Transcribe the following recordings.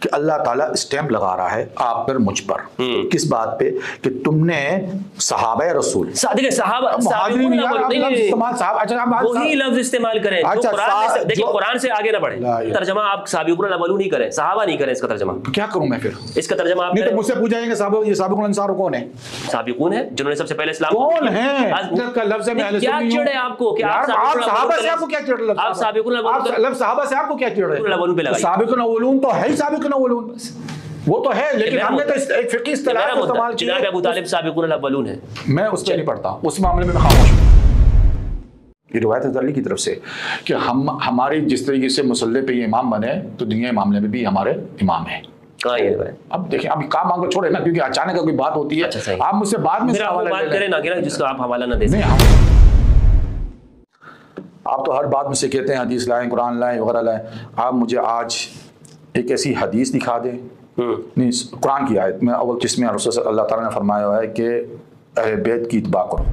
کہ اللہ تعالیٰ اسٹیمپ لگا رہا ہے آپ پر مجھ پر کس بات پہ کہ تم نے صحابہ رسول دیکھیں صحابہ وہی لفظ استعمال کریں دیکھیں قرآن سے آگے نہ بڑھیں. ترجمہ آپ سابقون الاولون نہیں کریں, صحابہ نہیں کریں اس کا ترجمہ. کیا کروں میں پھر اس کا ترجمہ آپ نہیں تو مجھ سے پوچھیں گے صحابہ یہ سابقون الانصار کون ہے؟ سابقون ہے جنہوں نے سب سے پہلے اسلام کون ہے کا لفظ ہے. کیا چڑ ہے آپ کو کہ آپ صحابہ سے آپ کو کیا چڑ ہے؟ آپ سابقون لفظ صحابہ سے آپ کو کیا چڑ ہے؟ سابقون الاولون تو ہے ہی سابقون الاولون وہ تو ہے, لیکن ہم نے تو ایک فقہی اصطلاح استعمال کی ہے. جناب ابو طالب سابقون الاولون ہے, میں اس پہ نہیں پڑھتا, اس معاملے میں خاموش ہوں. یہ روایت حضرت علی کی طرف سے کہ ہماری جس طریقے سے مسلح پہ یہ امام بنے تو دنیا معاملے میں بھی ہمارے امام ہیں. اب دیکھیں اب کام مانگ کو چھوڑے نا, کیونکہ اچانک کوئی بات ہوتی ہے آپ مجھ سے بعد میں بات کریں نا جس کا آپ حوالہ نہ دیں. آپ تو ہر بات میں سے کہتے ہیں حدیث لائیں, قرآن لائیں, وغیرہ لائیں. آپ مجھے آج ایک ایسی حدیث دکھا دیں, نہیں قرآن کی آیت میں اول جس میں رسول اللہ تعالیٰ نے فرمایا ہوا ہے کہ اہل بیت کی اتباع کرو.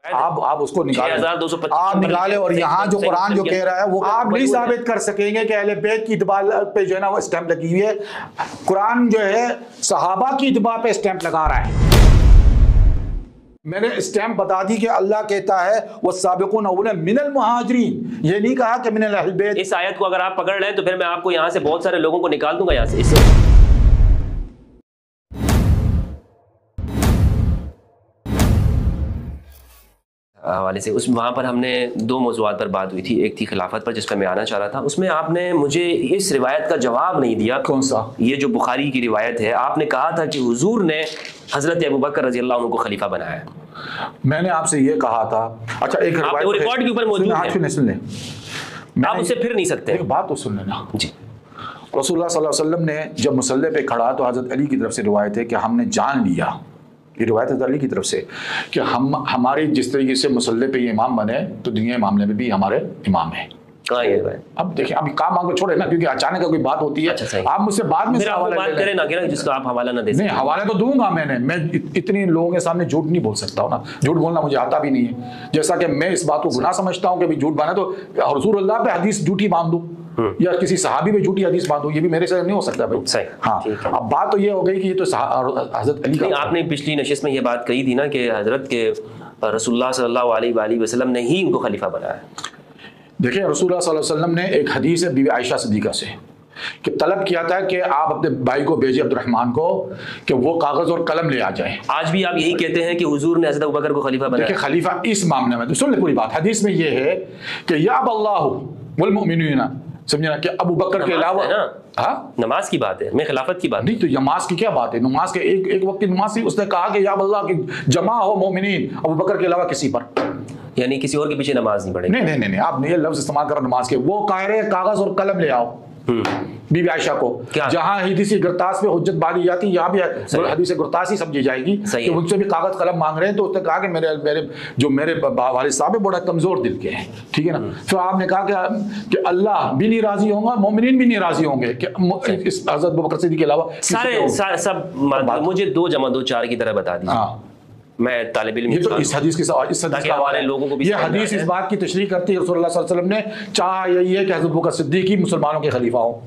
آپ اس کو نکالیں اور یہاں جو قرآن جو کہہ رہا ہے وہ آپ نہیں ثابت کر سکیں گے کہ اہل بیت کی اتباع پہ جو ہے نا وہ اسٹیمپ لگی ہوئی ہے. قرآن جو ہے صحابہ کی اتباع پہ اسٹیمپ لگا رہا ہے. میں نے اسٹیمپ بتا دی کہ اللہ کہتا ہے والسابقون الاولون من المہاجرین, یہ نہیں کہا کہ من اہل بیت. اس آیت کو اگر آپ پکڑ لیں تو پھر میں آپ کو یہاں سے بہت سارے لوگوں کو نکال دوں گا یہاں سے. حوالے سے اس وہاں پر ہم نے دو موضوعات پر بات ہوئی تھی, ایک تھی خلافت پر جس پر میں آنا چاہ رہا تھا. اس میں آپ نے مجھے اس روایت کا جواب نہیں دیا. کون سا؟ یہ جو بخاری کی روایت ہے, آپ نے کہا تھا کہ حضور نے حضرت ابوبکر رضی اللہ عنہ کو خلیفہ بنایا. میں نے آپ سے یہ کہا تھا. اچھا ایک روایت ریکارڈ کے اوپر موجود ہے, سن لیں آپ اسے پھر نہیں سکتے. ایک بات تو سن لینا. جی. رسول اللہ صلی اللہ علیہ وسلم نے جب مسلح پہ کھڑا تو حضرت علی کی طرف سے روایت ہے کہ ہم نے جان لیا, یہ روایت حضرت علی کی طرف سے کہ ہماری جس طریقے سے مسلح پہ یہ امام بنے تو دنیا معاملے میں بھی ہمارے امام ہیں. اب دیکھیں ابھی کام کو چھوڑے نا, کیونکہ اچانک کوئی بات ہوتی ہے آپ مجھ سے بعد میں بات کریں نا جس کا آپ حوالہ نہ دیں. نہیں حوالہ تو دوں گا میں اتنے لوگوں کے سامنے جھوٹ نہیں بول سکتا ہوں نا, جھوٹ بولنا مجھے آتا بھی نہیں ہے. جیسا کہ میں اس بات کو گناہ سمجھتا ہوں کہ جھوٹ باندھا تو رسول اللہ پہ حدیث جھوٹی باندھ دوں یا کسی صحابی پہ جھوٹی حدیث باندھ دوں, یہ بھی میرے سے نہیں ہو سکتا بھائی. ہاں اب بات تو یہ ہو گئی کہ یہ تو حضرت علی کا. آپ نے پچھلی نشست میں یہ بات کہی تھی نا کہ حضرت کے رسول اللہ صلی اللہ علیہ وآلہ وسلم نے ہی ان کو خلیفہ بنایا. دیکھیں رسول اللہ صلی اللہ علیہ وسلم نے ایک حدیث ہے بیوی عائشہ صدیقہ سے کہ طلب کیا تھا کہ آپ اپنے بھائی کو بھیجیں عبد الرحمن کو کہ وہ کاغذ اور قلم لے آ جائیں. آج بھی آپ یہی کہتے ہیں کہ حضور نے حضرت ابوبکر کو خلیفہ بنایا. دیکھیں خلیفہ اس معاملے میں سن لیں پوری بات. حدیث میں یہ ہے کہ یا اللہ والمؤمنین, سمجھنا کہ ابو بکر کے علاوہ نماز کی بات ہے, میں خلافت کی بات نہیں. تو نماز کی کیا بات ہے؟ نماز کے ایک وقت کی نماز تھی, اس نے کہا کہ یا اللہ کی جمع ہو مومنین ابو بکر کے علاوہ کسی پر, یعنی کسی اور کے پیچھے نماز نہیں پڑھے. نہیں آپ نے یہ لفظ استعمال کرو نماز کے. وہ کہہ رہے کاغذ اور قلم لے آؤ بی بی عائشہ کو, جہاں حدیث گرتاس پہ حجت باندھی جاتی یہاں بھی حدیث گرتاس ہی سمجھی جائے گی کہ ان سے بھی کاغذ قلم مانگ رہے ہیں. تو اس نے کہا کہ میرے والد صاحب بڑا کمزور دل کے ہیں, ٹھیک ہے نا. پھر آپ نے کہا کہ اللہ بھی نہیں راضی ہوں گا, مومنین بھی نہیں راضی ہوں گے کہ حضرت ابوبکر صدیق کے علاوہ سارے سب. مجھے 2 + 2 = 4 کی طرح بتا دیجیے. میں طالب علم اس حدیث کے حوالے لوگوں کو بھی یہ حدیث اس بات کی تشریح کرتی ہے رسول اللہ صلی اللہ علیہ وسلم نے چاہا یہی ہے کہ حضرت ابوبکر صدیق ہی مسلمانوں کے خلیفہ ہوں.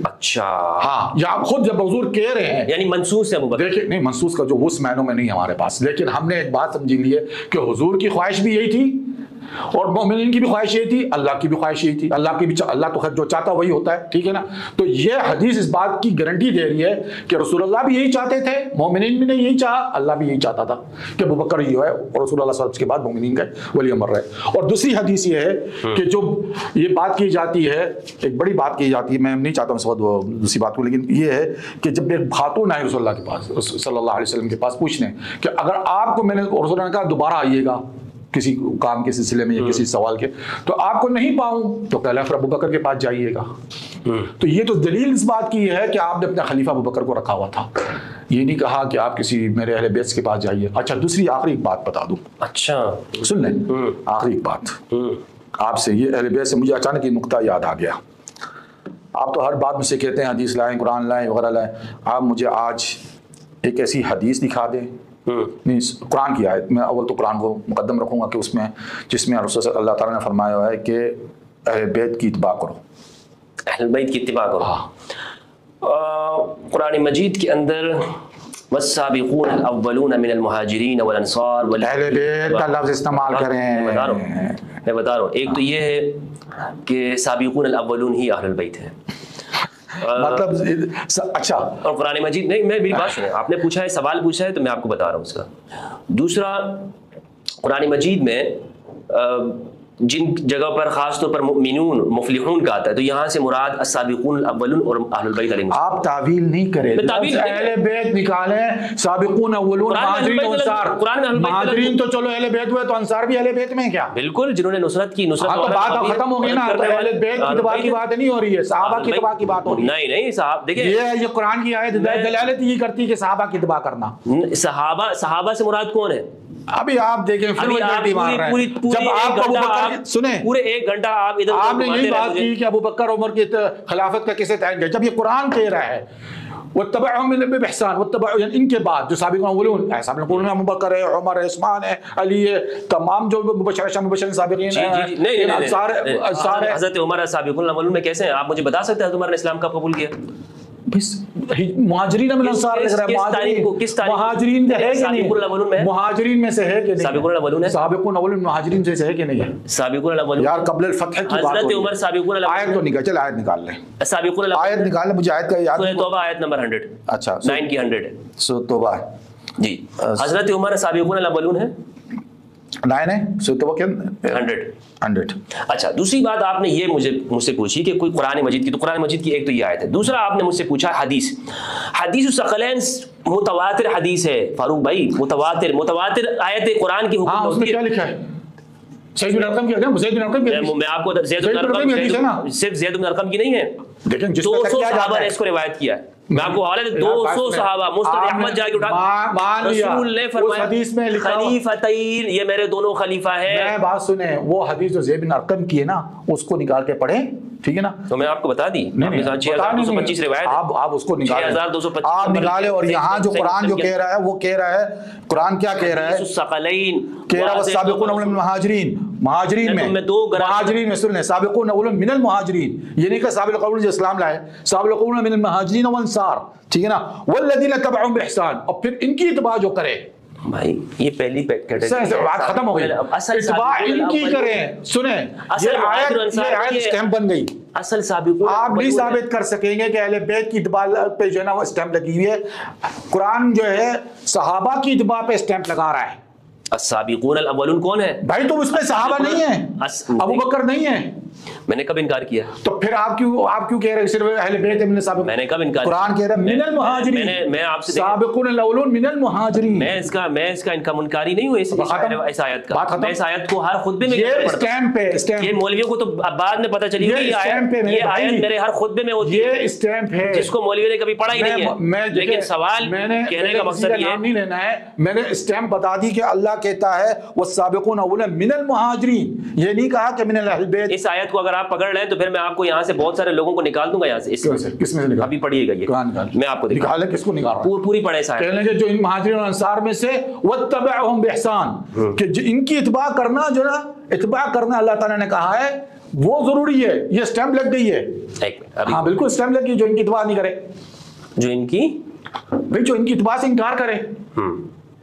اچھا ہاں, یا خود جب حضور کہہ رہے ہیں یعنی منسوس ہے ابوبکر. دیکھیں نہیں منسوس کا جو اس معنوں میں نہیں ہمارے پاس, لیکن ہم نے ایک بات سمجھی لی ہے کہ حضور کی خواہش بھی یہی تھی اور مومنین کی بھی خواہش یہ تھی, اللہ کی بھی خواہش یہ تھی. اللہ کی بھی اللہ تو جو چاہتا وہی ہوتا ہے, ٹھیک ہے نا. تو یہ حدیث اس بات کی گارنٹی دے رہی ہے کہ رسول اللہ بھی یہی چاہتے تھے, مومنین بھی نے یہی چاہا, اللہ بھی یہی چاہتا تھا کہ ابوبکر ہی ہے اور رسول اللہ صلی اللہ علیہ وسلم کے بعد مومنین کا ولی امر رہے. اور دوسری حدیث یہ ہے کہ جو یہ بات کی جاتی ہے, ایک بڑی بات کی جاتی ہے, میں نہیں چاہتا ہوں اس وقت وہ دوسری بات کو, لیکن یہ ہے کہ جب ایک خاتون آئی رسول اللہ کے پاس صلی اللہ علیہ وسلم کے پاس پوچھنے کہ اگر آپ کو, میں نے رسول اللہ نے کہا دوبارہ آئیے گا کسی کام کے سلسلے میں یا کسی سوال کے, تو آپ کو نہیں پاؤں تو کہلا پھر ابوبکر کے پاس جائیے گا. تو یہ تو دلیل اس بات کی ہے کہ آپ نے اپنا خلیفہ ابوبکر کو رکھا ہوا تھا, یہ نہیں کہا کہ آپ کسی میرے اہل بیت کے پاس جائیے. اچھا دوسری آخری ایک بات بتا دوں. اچھا سن لیں آخری ایک بات آپ سے, یہ اہل بیت سے مجھے اچانک یہ نقطہ یاد آ گیا. آپ تو ہر بات میں سے کہتے ہیں حدیث لائیں, قرآن لائیں, وغیرہ لائیں. آپ مجھے آج ایک ایسی حدیث دکھا دیں, نہیں قرآن کی آیت, میں اول تو قرآن کو مقدم رکھوں گا کہ اس میں جس میں رسول اللہ تعالیٰ نے فرمایا ہوا ہے کہ اہل بیت کی اتباع کرو. اہل بیت کی اتباع کرو. قرآن مجید کے اندر والسابقون الاولون من المہاجرین والانصار اہل بیت کا لفظ استعمال کریں. میں بتا رہا ہوں ایک تو یہ ہے کہ سابقون الاولون ہی اہل البیت ہیں مطلب اچھا. اور قرآن مجید نہیں, میں میری بات سنیں, آپ نے پوچھا ہے, سوال پوچھا ہے تو میں آپ کو بتا رہا ہوں اس کا. دوسرا, قرآن مجید میں جن جگہ پر خاص طور پر مؤمنون مفلحون کا آتا ہے تو یہاں سے مراد السابقون الاولون اور اہل البیت علیہم. آپ تعویل نہیں کریں, اہل بیت نکالیں, سابقون اولون مہاجرین انصار. مہاجرین تو چلو اہل بیت ہوئے, تو انصار بھی اہل بیت میں ہیں کیا؟ بالکل, جنہوں نے نصرت کی. نصرت تو بات ختم ہو گئی نا, تو اہل بیت کی اتباع کی بات نہیں ہو رہی ہے, صحابہ کی اتباع کی بات ہو رہی ہے. نہیں صاحب دیکھیں, یہ قرآن کی آیت دلالت یہ کرتی ہے کہ صحابہ کی اتباع کرنا. صحابہ سے مراد کون ہے؟ ابھی آپ دیکھیں پھر جب آپ ابو بکر سنیں پورے 1 گھنٹہ آپ نے یہی بات کی کہ ابو بکر عمر کی خلافت کا کیسے تعین کیا, جب یہ قرآن کہہ رہا ہے وَاتَّبَعُهُمْ بِإِحْسَانٍ, یعنی ان کے بعد جو سابقون اولون ہے, سابقون ابو بکر ہے, عمر ہے, عثمان ہے, علی ہے, تمام جو مبشرین سابقین ہیں, انصار ہے. حضرت عمر سابقون الاولون میں کیسے ہیں آپ مجھے بتا سکتے ہیں؟ عمر نے اسلام کب قبول کیا؟ مہاجرین من انصار لکھ رہا ہے, مہاجرین ہے کہ نہیں, مہاجرین میں سے ہے کہ نہیں, سابقون الاولون ہے, سابقون اولون مہاجرین سے ہے کہ نہیں ہے, سابقون الاولون یار قبل الفتح کی بات. حضرت عمر سابقون الاولون, آیت تو نکال, چل آیت نکال لیں, سابقون الاولون آیت نکال لیں, مجھے آیت کا یاد سورہ توبہ آیت نمبر 100. اچھا 9 کی 100 ہے سورہ توبہ جی. حضرت عمر سابقون الاولون ہے 9 ہے, سورہ توبہ کیا 100. اچھا, دوسری بات آپ نے یہ مجھ سے پوچھی کہ کوئی قرآن مجید کی, تو قرآن مجید کی ایک تو یہ آیت ہے. دوسرا آپ نے مجھ سے پوچھا حدیث الثقلین متواتر حدیث ہے. فاروق بھائی متواتر آیت قرآن کی حکم اس میں کیا لکھا ہے؟ زید بن ارقم کی, میں آپ کو زید بن ارقم صرف زید بن ارقم کی نہیں ہے, لیکن 200 صحابہ نے اس کو روایت کیا ہے. میں آپ کو حوالے 200 صحابہ مسند احمد جا کے اٹھا, رسول نے فرمایا خلیفتین, یہ میرے دونوں خلیفہ ہیں. میں بات سنیں, وہ حدیث جو زید بن ارقم کی ہے نا, اس کو نکال کے پڑھیں, ٹھیک ہے نا, تو میں آپ کو بتا دی 6225 روایت, آپ اس کو نکالیں, 6225 آپ نکالیں. اور یہاں جو قرآن جو کہہ رہا ہے وہ کہہ رہا ہے, قرآن کیا کہہ رہا ہے, الثقلین کہہ رہا ہے والسابقون اولون من المہاجرین, مہاجرین میں مہاجرین میں سنیں, سابقون اولون من المہاجرین, یہ نہیں کہ سابق اولون جو اسلام لائے, سابقون من المہاجرین والانصار, ٹھیک ہے نا, والذین تبعهم بإحسان, اور پھر ان کی اتباع جو کرے. بھائی یہ پہلی بات ختم ہو گئی, اتباع ان کی کریں. سنیں یہ آیت سٹیمپ بن گئی. اصل سابقون آپ نہیں ثابت کر سکیں گے کہ اہل بیت کی اتباع پہ جو ہے نا وہ سٹیمپ لگی ہوئی ہے. قرآن جو ہے صحابہ کی اتباع پہ سٹیمپ لگا رہا ہے. السابقون الاولون کون ہے بھائی؟ تو اس میں صحابہ نہیں ہیں, ابو بکر نہیں ہیں. میں نے کب انکار کیا؟ تو پھر آپ کیوں کہہ رہے ہیں صرف اہل بیت من السابقین؟ میں نے کب انکار؟ قرآن کہہ رہا ہے من المہاجرین, میں آپ سے سابقون الاولون من المہاجرین. میں اس کا منکاری نہیں ہوں اس آیت کا. میں اس آیت کو ہر خطبے میں یہ اسٹیمپ پہ, یہ مولویوں کو تو بعد میں پتہ چلی یہ آیت میرے ہر خطبے میں ہوتی ہے, یہ اسٹیمپ ہے جس کو مولویوں نے کبھی پڑھا ہی نہیں ہے. لیکن سوال کہنے کا مقصد یہ نہیں لینا ہے, میں نے اسٹیمپ بتا دی کہ اللہ کہتا ہے والسابقون اولون من المہاجرین, یہ نہیں کہا کہ من اہل بیت. اس آیت کو اگر آپ پکڑ لیں تو پھر میں آپ کو یہاں سے بہت سارے لوگوں کو نکال دوں گا یہاں سے. کس میں سے نکال؟ ابھی پڑھیے گا, یہ میں آپ کو نکالے. کس کو نکال رہا ہوں؟ پوری پڑھے سارے. کہنے کہ جو ان مہاجرین اور انصار میں سے واتبعهم بإحسان, کہ ان کی اتباع کرنا, جو نا اتباع کرنا اللہ تعالیٰ نے کہا ہے وہ ضروری ہے. یہ اسٹیمپ لگ گئی ہے. ہاں بالکل اسٹیمپ لگ گئی, جو ان کی اتباع نہیں کرے, جو ان کی بھائی جو ان کی اتباع سے انکار کرے.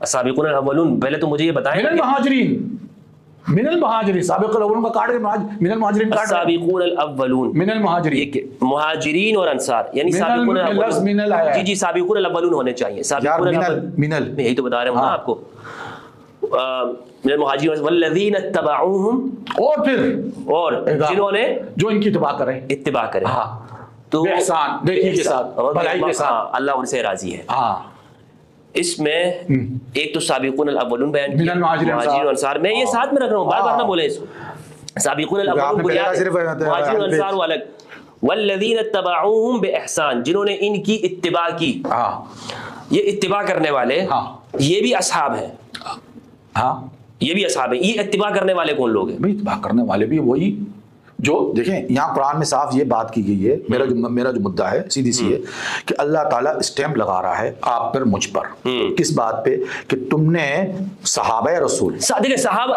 السابقون الاولون, پہلے تو مجھے یہ بتائیں من المہاجرین, من المہاجرین, سابق الاولون کا کاٹ من المہاجرین کاٹ, السابقون الاولون من المہاجرین, مہاجرین اور انصار, یعنی سابقون الاولون. جی سابقون الاولون ہونے چاہیے. سابقون من میں یہی تو بتا رہا ہوں نا آپ کو. من المہاجرین والذین اتبعوہم, اور جنہوں نے جو ان کی اتباع کرے, تو احسان نیکی کے ساتھ, بھلائی کے ساتھ, اللہ ان سے راضی ہے. اس میں ایک تو سابقون الاولون بیان کیا, مہاجرین و انصار, میں یہ ساتھ میں رکھ رہا ہوں, بار بار نہ بولیں اس کو. سابقون الاولون مہاجرین و انصار وہ الگ, والذین اتبعوہم بإحسان, جنہوں نے ان کی اتباع کی. یہ اتباع کرنے والے یہ بھی اصحاب ہیں. یہ بھی اصحاب ہیں. یہ اتباع کرنے والے کون لوگ ہیں؟ اتباع کرنے والے بھی وہی جو دیکھیں یہاں قرآن میں صاف یہ بات کی گئی ہے، میرا جو مدعا ہے سیدھی سی ہے کہ اللہ تعالیٰ اسٹیمپ لگا رہا ہے آپ پر مجھ پر، کس بات پہ؟ کہ تم نے صحابہ رسول دیکھیں صحابہ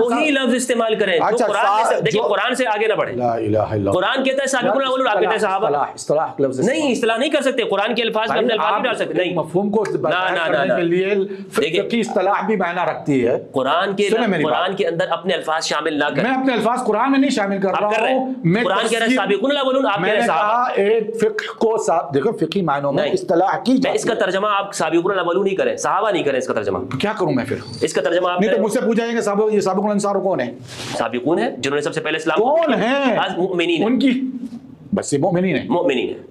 وہی لفظ استعمال کریں دیکھیں قرآن سے آگے نہ بڑھیں. قرآن کہتا ہے سابقون الاولون، آپ کہتے ہیں صحابہ. نہیں اصطلاح نہیں کر سکتے، قرآن کے الفاظ میں اپنے الفاظ نہیں ڈال سکتے. نہیں، مفہوم کو کرنے کے لیے فقہی اصطلاح بھی معنی رکھتی ہے. قرآن کے اندر اپنے الفاظ شامل نہ کریں. میں اپنے الفاظ قرآن میں نہیں شامل کر رہا ہوں، میں قرآن کہہ رہا ہے سابقون الاولون، آپ کہہ رہے ہیں صحابہ. ایک فقہ کو دیکھو فقہی معنوں میں اصطلاح کی اس کا ترجمہ آپ سابقون الاولون نہیں کریں، صحابہ نہیں کریں. اس کا ترجمہ کیا کروں میں پھر؟ اس کا ترجمہ آپ نہیں تو مجھ سے پوچھا جائے گا یہ سابقون الانصار کون ہے؟ سابقون ہیں جنہوں نے سب سے پہلے اسلام کون ہیں؟ مؤمنین ان کی بس یہ مومنین ہیں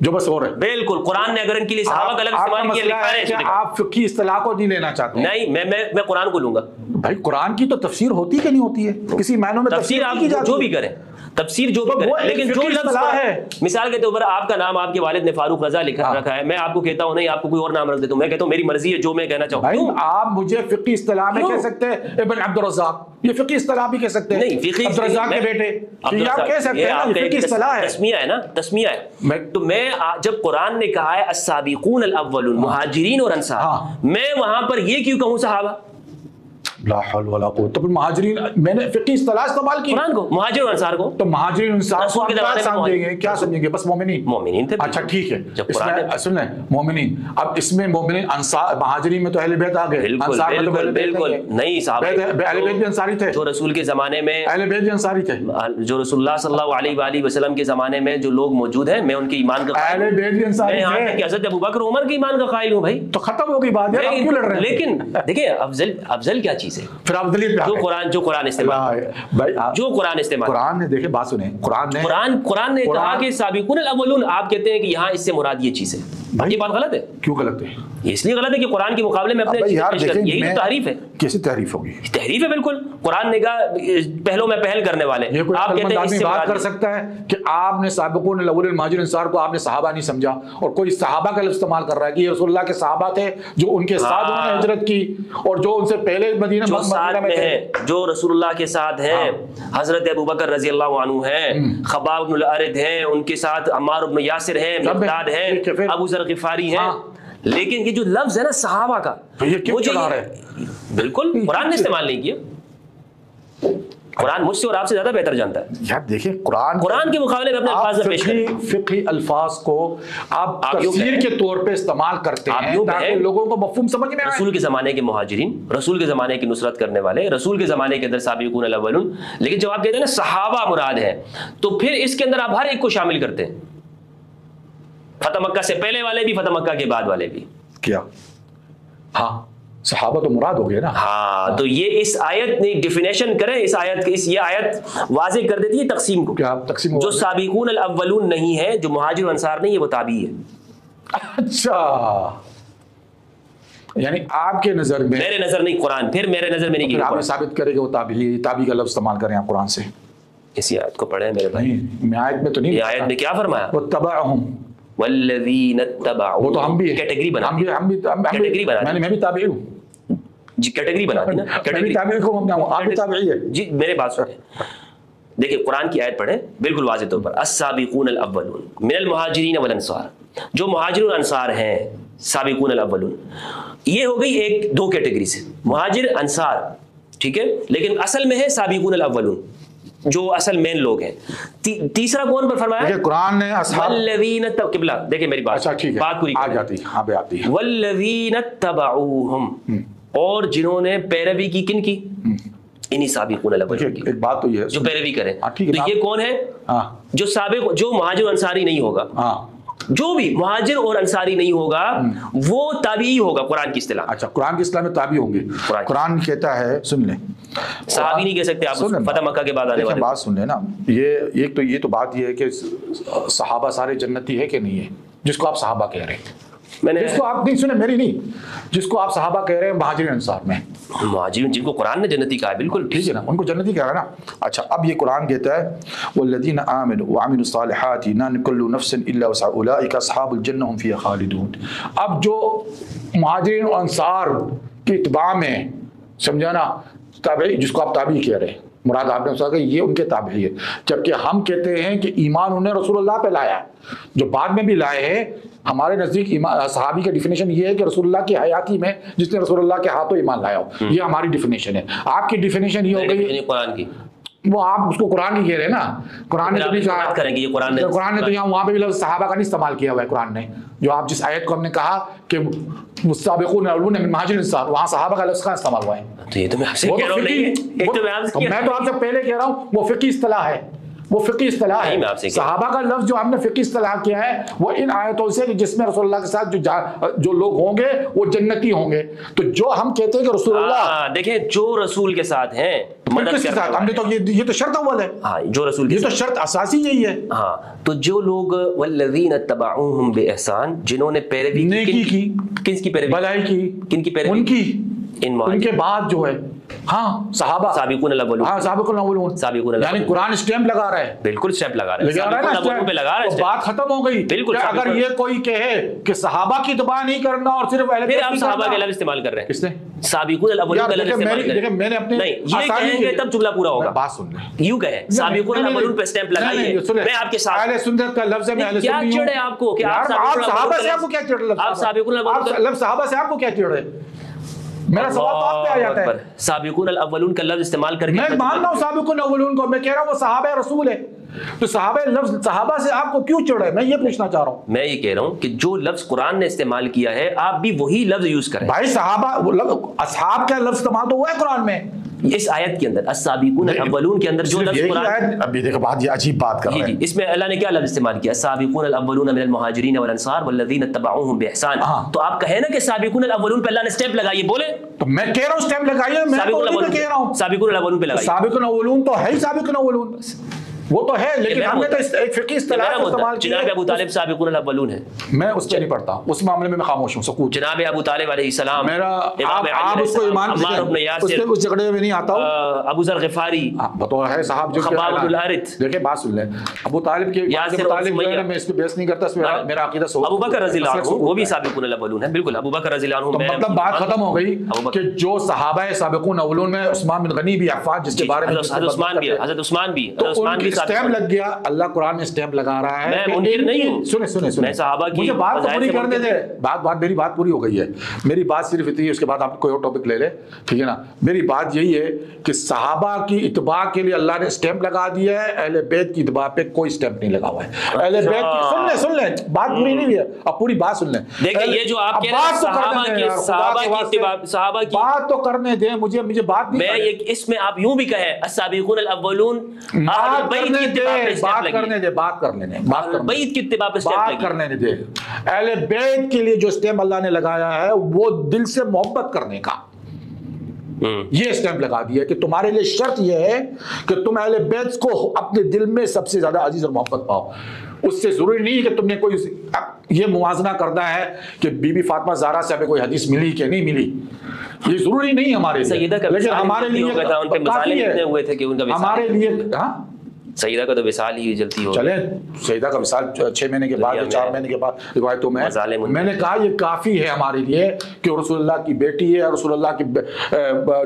جو بس ہو رہے ہیں. بالکل قرآن نے اگر ان کے لیے صحابہ کا الگ استعمال کیا لکھا ہے کہ آپ فقہی اصطلاح کو نہیں لینا چاہتے. نہیں، میں قرآن کو لوں گا. بھائی قرآن کی تو تفسیر ہوتی کہ نہیں ہوتی ہے؟ کسی معنوں میں تفسیر آپ جو بھی کریں، تفسیر جو بھی کریں، لیکن جو لفظ ہے، مثال کے طور پر آپ کا نام آپ کے والد نے فاروق رضا لکھا رکھا ہے، میں آپ کو کہتا ہوں نہیں آپ کو کوئی اور نام رکھ دیتا ہوں، میں کہتا ہوں میری مرضی ہے جو میں کہنا چاہوں ہوں. آپ مجھے فقہی اصطلاح میں کہہ سکتے ہیں ابن عبد الرزاق، یہ فقہی اصطلاح بھی کہہ سکتے ہیں. نہیں، فقہی عبد الرزاق کے بیٹے یہ آپ کہہ سکتے ہیں، یہ فقہی اصطلاح ہے، تسمیہ ہے نا، تسمیہ ہے. تو میں جب قرآن نے کہا ہے السابقون الاولون مہاجرین اور انصار، میں وہاں پر یہ کیوں کہوں صحابہ؟ لا حول ولا قوت. تو مہاجرین میں نے فقہی اصطلاح استعمال کی قرآن کو، مہاجر اور انصار کو. تو مہاجرین انصار کو کیا سمجھیں گے؟ کیا سمجھیں گے؟ بس مومنین تھے. اچھا ٹھیک ہے، سن لیں مومنین. اب اس میں مومنین انصار مہاجرین میں تو اہل بیت آ گئے، انصار میں تو بالکل نہیں. صحابہ اہل بیت بھی انصاری تھے، جو رسول کے زمانے میں اہل بیت بھی انصاری تھے، جو رسول اللہ صلی اللہ علیہ وآلہ وسلم کے زمانے میں جو لوگ موجود ہیں، میں ان کے ایمان کا اہل بیت بھی انصاری تھے. میں حضرت ابوبکر عمر کے ایمان کا قائل ہوں. بھائی تو ختم ہو گئی بات یار، کیوں لڑ رہے ہیں؟ لیکن دیکھیں افضل کیا چیز ہے؟ پھر افضلیت جو قرآن استعمال قرآن نے دیکھے بات سنیں، قرآن نے کہا کہ سابقون الاولون، آپ کہتے ہیں کہ یہاں اس سے مراد یہ چیز ہے. یہ بات غلط ہے. کیوں غلط ہے؟ اس لیے غلط ہے کہ قرآن کے مقابلے میں اپنے یہی تو تعریف ہے. کیسی تعریف ہوگی؟ تحریف ہے بالکل. قرآن نے کہا پہلوں میں پہل کرنے والے. آپ کہتے ہیں اس سے بات کر سکتا ہے کہ آپ نے سابقون الاولون مہاجرین انصار کو آپ نے صحابہ نہیں سمجھا، اور کوئی صحابہ کا لفظ استعمال کر رہا ہے کہ یہ رسول اللہ کے صحابہ تھے جو ان کے ساتھ انہوں نے ہجرت کی، اور جو ان سے پہلے مدینہ میں ہیں، جو رسول اللہ کے ساتھ ہیں، حضرت ابوبکر رضی اللہ عنہ ہیں، خباب بن الارد ہیں، ان کے ساتھ عمار بن یاسر ہیں، مقداد ہیں، ابو ذر غفاری ہیں. لیکن یہ جو لفظ ہے نا صحابہ کا، بالکل قرآن نے استعمال نہیں کیا. قرآن مجھ سے اور آپ سے زیادہ بہتر جانتا ہے. یار دیکھیں قرآن کے مقابلے میں اپنے الفاظ پیش کریں. فقہی الفاظ کو آپ تفسیر کے طور پہ استعمال کرتے ہیں تاکہ لوگوں کو مفہوم سمجھ میں آئے. رسول کے زمانے کے مہاجرین، رسول کے زمانے کی نصرت کرنے والے، رسول کے زمانے کے اندر سابقون الاولون. لیکن جب آپ کہتے ہیں نا صحابہ مراد ہے، تو پھر اس کے اندر آپ ہر ایک کو شامل کرتے ہیں. فتح مکہ سے پہلے والے بھی، فتح مکہ کے بعد والے بھی. کیا ہاں صحابہ تو مراد ہو گئے نا. ہاں تو یہ اس آیت نے ڈیفینیشن کرے، یہ آیت واضح کر دیتی ہے تقسیم کو. کیا تقسیم؟ جو سابقون الاولون نہیں ہے، جو مہاجر و انصار نہیں ہے، وہ تابعی ہے. اچھا یعنی آپ کے نظر میں، میرے نظر نہیں قرآن، پھر میرے نظر میں نہیں. آپ ثابت کرے کہ وہ تابعی کا لفظ استعمال کریں آپ قرآن سے. اسی آیت کو پڑھیں میرے بھائی. میں آیت میں تو نہیں، یہ آیت نے کیا فرمایا؟ وَاتَّبَعُهُمْ والذین اتبعوا. وہ تو ہم بھی کیٹیگری بنا، کیٹیگری بنا. میں بھی تابعی ہوں جی. کیٹیگری بنا دی نا، کیٹیگری ہے جی. میرے بات سنیں، دیکھیں قرآن کی آیت پڑھیں بالکل واضح طور پر. السابقون الاولون من المہاجرین والانصار، جو مہاجر و انصار ہیں سابقون الاولون، یہ ہو گئی ایک دو کیٹیگری سے، مہاجر انصار، ٹھیک ہے. لیکن اصل میں ہے سابقون الاولون، جو اصل مین لوگ ہیں. تیسرا کون پر فرمایا؟ دیکھیں قرآن نے والذین قبلہ، دیکھیں میری بات، بات پوری آ جاتی ہے. والذین اتبعوہم، اور جنہوں نے پیروی کی، کن کی؟ انہی سابقون الاولون کی. ایک بات تو یہ ہے جو پیروی کریں. تو یہ کون ہے؟ جو سابق، جو مہاجر انصاری نہیں ہوگا، جو بھی مہاجر اور انصاری نہیں ہوگا وہ تابعی ہوگا قرآن کی اصطلاح. اچھا قرآن کی اصطلاح میں تابعی ہوں گے. قرآن کہتا ہے، سن لیں، صحابی نہیں کہہ سکتے آپ فتح مکہ کے بعد آنے والے. بات سن لیں نا، یہ تو بات یہ ہے کہ صحابہ سارے جنتی ہے کہ نہیں ہے، جس کو آپ صحابہ کہہ رہے ہیں. جس کو آپ نہیں سنے، میری نہیں، جس کو آپ صحابہ کہہ رہے ہیں مہاجرین انصار میں، مہاجرین جن کو قرآن نے جنتی کہا ہے، بالکل ٹھیک ہے نا، ان کو جنتی کہا ہے نا. اچھا اب یہ قرآن کہتا ہے والذین آمنوا وعملوا الصالحات لا نکل نفس الا وسعها اولئک اصحاب الجنہ هم فیہا خالدون. اب جو مہاجرین اور انصار کی اتباع میں، سمجھا نا، تابعی جس کو آپ تابعی کہہ رہے ہیں، مراد آپ نے کہا یہ ان کے تابعی ہے، جبکہ ہم کہتے ہیں کہ ایمان انہیں رسول اللہ پہ لایا ہے، جو بعد میں بھی لائے ہیں۔ ہمارے نزدیک صحابی کا ڈیفینیشن یہ ہے کہ رسول اللہ کی حیاتی میں جس نے رسول اللہ کے ہاتھوں ایمان لایا ہو، یہ ہماری ڈیفینیشن ہے۔ آپ کی ڈیفینیشن یہ ہو گئی قرآن کی، وہ آپ اس کو قرآن کی کہہ رہے ہیں نا، قرآن نے تو نہیں کہا، کریں گے یہ قرآن نے تو یہاں وہاں پہ بھی لفظ صحابہ کا نہیں استعمال کیا ہوا ہے قرآن نے، جو آپ جس آیت کو ہم نے کہا کہ والسابقون الاولون من المہاجرین والانصار، وہاں صحابہ کا لفظ کا استعمال ہوا ہے۔ تو یہ تو میں آپ سے کہہ رہا ہوں، میں تو آپ سے پہلے کہہ رہا ہوں وہ فقہی اصطلاح ہے، وہ فقہی اصطلاح ہے۔ صحابہ کا لفظ جو ہم نے فقہی اصطلاح کیا ہے وہ ان آیتوں سے جس میں رسول اللہ کے ساتھ جو لوگ ہوں گے وہ جنتی ہوں گے۔ تو جو ہم کہتے ہیں کہ رسول اللہ دیکھیں جو رسول کے ساتھ ہیں، کس کے ساتھ؟ ہم نے تو یہ تو شرط اول ہے، ہاں جو رسول کے یہ تو شرط اساسی یہی ہے۔ ہاں تو جو لوگ والذین اتبعوہم بإحسان، جنہوں نے پیروی نیکی کی، کس کی پیروی؟ بھلائی کی، کن کی پیروی؟ ان کی، ان کے بعد جو ہے ہاں صحابہ، سابقون الاولون، ہاں سابقون الاولون، سابقون الاولون، یعنی قرآن اسٹیمپ لگا رہا ہے، بالکل اسٹیمپ لگا رہا ہے، سابقون الاولون پہ لگا رہا ہے، بات ختم ہو گئی۔ بالکل اگر یہ کوئی کہے کہ صحابہ کی اتباع نہیں کرنا اور صرف اہل بیت، پھر آپ صحابہ کے لفظ استعمال کر رہے ہیں، کس نے؟ سابقون الاولون کا لفظ استعمال کر رہے ہیں۔ میں نے اپنے نہیں یہ کہیں گے تب جملہ پورا ہوگا، بات سن لیں، یوں کہیں سابقون الاولون پہ اسٹیمپ لگائیے، میں آپ کے ساتھ۔ اہل سنت کا لفظ ہے، میں اہل سنت کیا چڑ ہے آپ کو کہ آپ صحابہ سے آپ کو کیا چڑ ہے؟ آپ سابقون الاولون، لفظ صحابہ سے آپ کو کیا چڑ ہے؟ میرا سوال تو آپ پہ آ جاتا ہے۔ سابقون الاولون کا لفظ استعمال کر کے میں مانتا ہوں سابقون الاولون کو، میں کہہ رہا ہوں وہ صحابہ رسول ہے، تو صحابہ سے آپ کو کیوں چڑھ ہے؟ میں یہ پوچھنا چاہ رہا ہوں۔ میں یہ کہہ رہا ہوں کہ جو لفظ قرآن نے استعمال کیا ہے آپ بھی وہی لفظ یوز کریں۔ بھائی صحابہ، اصحاب کا لفظ استعمال تو ہوا ہے قرآن میں، اس آیت کے اندر السابقون الاولون کے اندر جو لفظ قرآن، ابھی دیکھو بات یہ عجیب بات کر رہے ہیں، اس میں اللہ نے کیا لفظ استعمال کیا؟ السابقون الاولون من المہاجرین والانصار والذین اتبعوہم باحسان۔ تو آپ کہیں نا کہ سابقون الاولون پہ اللہ نے اسٹیمپ لگائی، بولے تو میں کہہ رہا ہوں اسٹیمپ لگائیے، میں تو کہہ رہا ہوں سابقون الاولون پہ لگائیے۔ سابقون الاولون تو ہے ہی، سابقون الاولون وہ تو ہے، لیکن ہم نے تو ایک فقہی اصطلاح استعمال کی ہے۔ جناب ابو طالب سابقون الاولون ہے، میں اس پہ نہیں پڑھتا، اس معاملے میں خاموش ہوں، سکوت۔ جناب ابو طالب علیہ السلام، میرا آپ اس کو ایمان اس جھگڑے میں نہیں آتا ہوں۔ ابو ذر غفاری بطور ہے صاحب جو خباب بن الحارث، دیکھیں بات سن لیں، ابو طالب کے میں اس پہ بحث نہیں کرتا، اس میں میرا عقیدہ سو۔ ابو بکر رضی اللہ عنہ وہ بھی سابقون الاولون ہے، بالکل ابو بکر رضی اللہ عنہ۔ مطلب بات ختم ہو گئی کہ جو صحابہ سابقون الاولون میں عثمان بن غنی بھی، عفان جس کے بارے میں حضرت عثمان بھی، حضرت عثمان بھی، عثمان بھی اسٹیمپ لگ گیا، اللہ قرآن میں اسٹیمپ لگا رہا ہے۔ میں منکر نہیں ہوں، سنیں میں صحابہ کی مجھے بات پوری کرنے دے، میری بات پوری ہو گئی ہے، میری بات صرف اتنی ہے، اس کے بعد آپ کوئی اور ٹاپک لے لیں، ٹھیک ہے نا۔ میری بات یہی ہے کہ صحابہ کی اتباع کے لیے اللہ نے اسٹیمپ لگا دیا ہے، اہل بیت کی اتباع پہ کوئی اسٹیمپ نہیں لگا ہوا ہے۔ اہل بیت کی سن لیں بات پوری نہیں ہوئی ہے، اب پوری بات سن لیں۔ دیکھیں یہ جو آپ کہہ رہے ہیں صحابہ کی اتباع، صحابہ کی بات تو کرنے دیں مجھے بات نہیں، میں اس میں آپ یوں بھی کہیں السابقون الاولون، بات کرنے دے، بات کرنے دے، بیت کی اتباع پہ بات کرنے دے۔ اہل بیت کے لیے جو اسٹیمپ اللہ نے لگایا ہے وہ دل سے محبت کرنے کا، یہ اسٹیمپ لگا دیا کہ تمہارے لیے شرط یہ ہے کہ تم اہل بیت کو اپنے دل میں سب سے زیادہ عزیز اور محبت پاؤ۔ اس سے ضروری نہیں کہ تم نے کوئی یہ موازنہ کرنا ہے کہ بی بی فاطمہ زہرا سے ہمیں کوئی حدیث ملی کہ نہیں ملی، یہ ضروری نہیں ہمارے لیے، لیکن ہمارے لیے ہمارے لیے سیدہ کا تو وصال ہی جلتی ہو، چلیں سیدہ کا وصال 6 مہینے کے بعد، 4 مہینے کے بعد روایتوں میں نے کہا یہ کافی ہے ہمارے لیے کہ رسول اللہ کی بیٹی ہے، رسول اللہ کے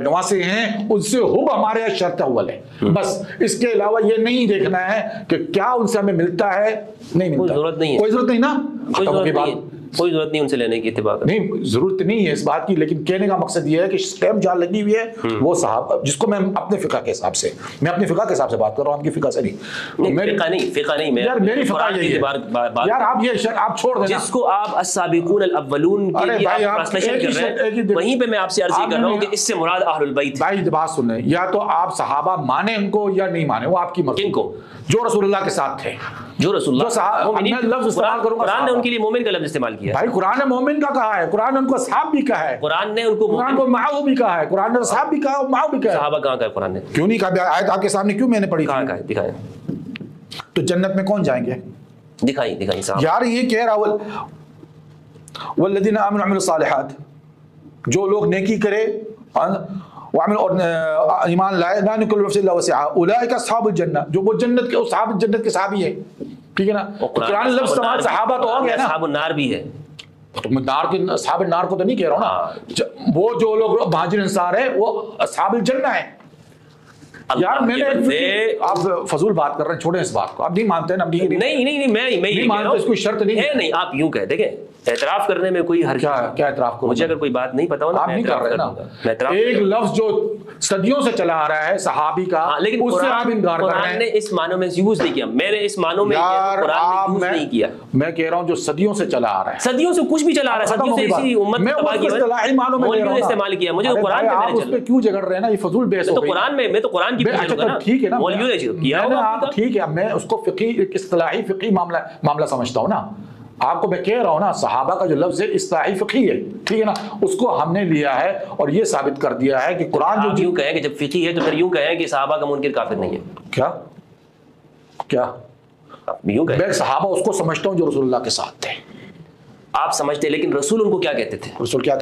نواسے ہیں، ان سے حب ہمارے یہاں شرط اول ہے، بس اس کے علاوہ یہ نہیں دیکھنا ہے کہ کیا ان سے ہمیں ملتا ہے، نہیں ملتا، کوئی ضرورت نہیں ہے، کوئی ضرورت نہیں نا، کوئی ضرورت نہیں ان سے لینے کی اتباع نہیں، ضرورت نہیں ہے اس بات کی، لیکن کہنے کا مقصد یہ ہے کہ اسٹیمپ جہاں لگی ہوئی ہے وہ صحابہ، جس کو میں اپنے فقہ کے حساب سے، میں اپنے فقہ کے حساب سے بات کر رہا ہوں، آپ کی فقہ سے نہیں، فقہ نہیں، یار میری فقہ یہی ہے یار، آپ یہ آپ چھوڑ دینا، جس کو آپ السابقون الاولون کے لیے آپ ٹرانسلیشن کر رہے ہیں، وہیں پہ میں آپ سے عرض کر رہا ہوں کہ اس سے مراد اہل البیت۔ بھائی بات سن لیں، یا تو آپ صحابہ مانیں ان کو یا نہیں مانیں، وہ آپ کی مرضی، کن کو؟ جو رسول اللہ کے ساتھ تھے، جو رسول اللہ، میں لفظ استعمال کروں گا، قرآن نے ان کے لیے مومن کا لفظ استعمال کیا، بھائی قرآن نے مومن کا کہا ہے، قرآن نے ان کو اصحاب بھی کہا ہے، قرآن نے ان کو معاو بھی کہا ہے، قرآن نے اصحاب بھی کہا اور معاو بھی کہا ہے۔ صحابہ کہاں کہا قرآن نے؟ کیوں نہیں کہا؟ آیت آپ کے سامنے کیوں میں نے پڑھی؟ کہاں کہا ہے؟ دکھائیں تو جنت میں کون جائیں گے؟ دکھائیں صاحب، یار یہ کہہ رہا والذین آمنوا وعملوا الصالحات، جو لوگ نیکی کرے اور ایمان لائے، لا نکلف نفس الا وسعها اولئک اصحاب الجنہ، جو وہ جنت کے اصحاب جنت کے صحابی ہے، ٹھیک ہے نا؟ قرآن لفظ استعمال صحابہ تو ہو گیا نا، اصحاب النار بھی ہے، تو میں نار کے اصحاب النار کو تو نہیں کہہ رہا ہوں نا، وہ جو لوگ مہاجر انصار ہیں وہ اصحاب الجنہ ہیں، یار میں نے آپ فضول بات کر رہے ہیں, چھوڑیں اس بات کو, آپ نہیں مانتے ہیں نا. نہیں میں یہ کہہ رہا ہوں, اس کو شرط نہیں ہے. نہیں آپ یوں کہہ دیکھیں, اعتراف کرنے میں کوئی حرج کیا اعتراف کرو, مجھے اگر کوئی بات نہیں پتا ہو نا, آپ نہیں کر رہے نا. ایک لفظ جو صدیوں سے چلا آ رہا ہے صحابی کا, لیکن اس سے آپ انکار کر رہے ہیں. قرآن نے اس معنوں میں یوز نہیں کیا, میں نے اس معنوں میں قرآن نے یوز نہیں کیا. میں کہہ رہا ہوں جو صدیوں سے چلا آ رہا ہے, صدیوں سے کچھ بھی چلا آ رہا ہے, صدیوں سے اسی امت میں اصطلاحی معنوں میں استعمال کیا. مجھے تو قرآن آپ اس پہ کیوں جھگڑ رہے ہیں نا, یہ فضول بحث ہو گئی. قرآن میں تو قرآن کی ٹھیک ہے نا, ٹھیک ہے, میں اس کو فقہی اصطلاحی فقہی معاملہ سمجھتا ہوں نا. آپ کو میں کہہ رہا ہوں نا, صحابہ کا جو لفظ ہے اصطلاحی فقہی ہے, ٹھیک ہے نا, اس کو ہم نے لیا ہے اور یہ ثابت کر دیا ہے کہ قرآن جو یوں کہیں کہ جب فقہی ہے تو پھر یوں کہیں کہ صحابہ کا منکر کافر نہیں ہے. کیا یوں کہیں میں صحابہ اس کو سمجھتا ہوں جو رسول اللہ کے ساتھ تھے. آپ سمجھتے, لیکن رسول ان کو کیا کہتے تھے؟ رسول کیا کہتے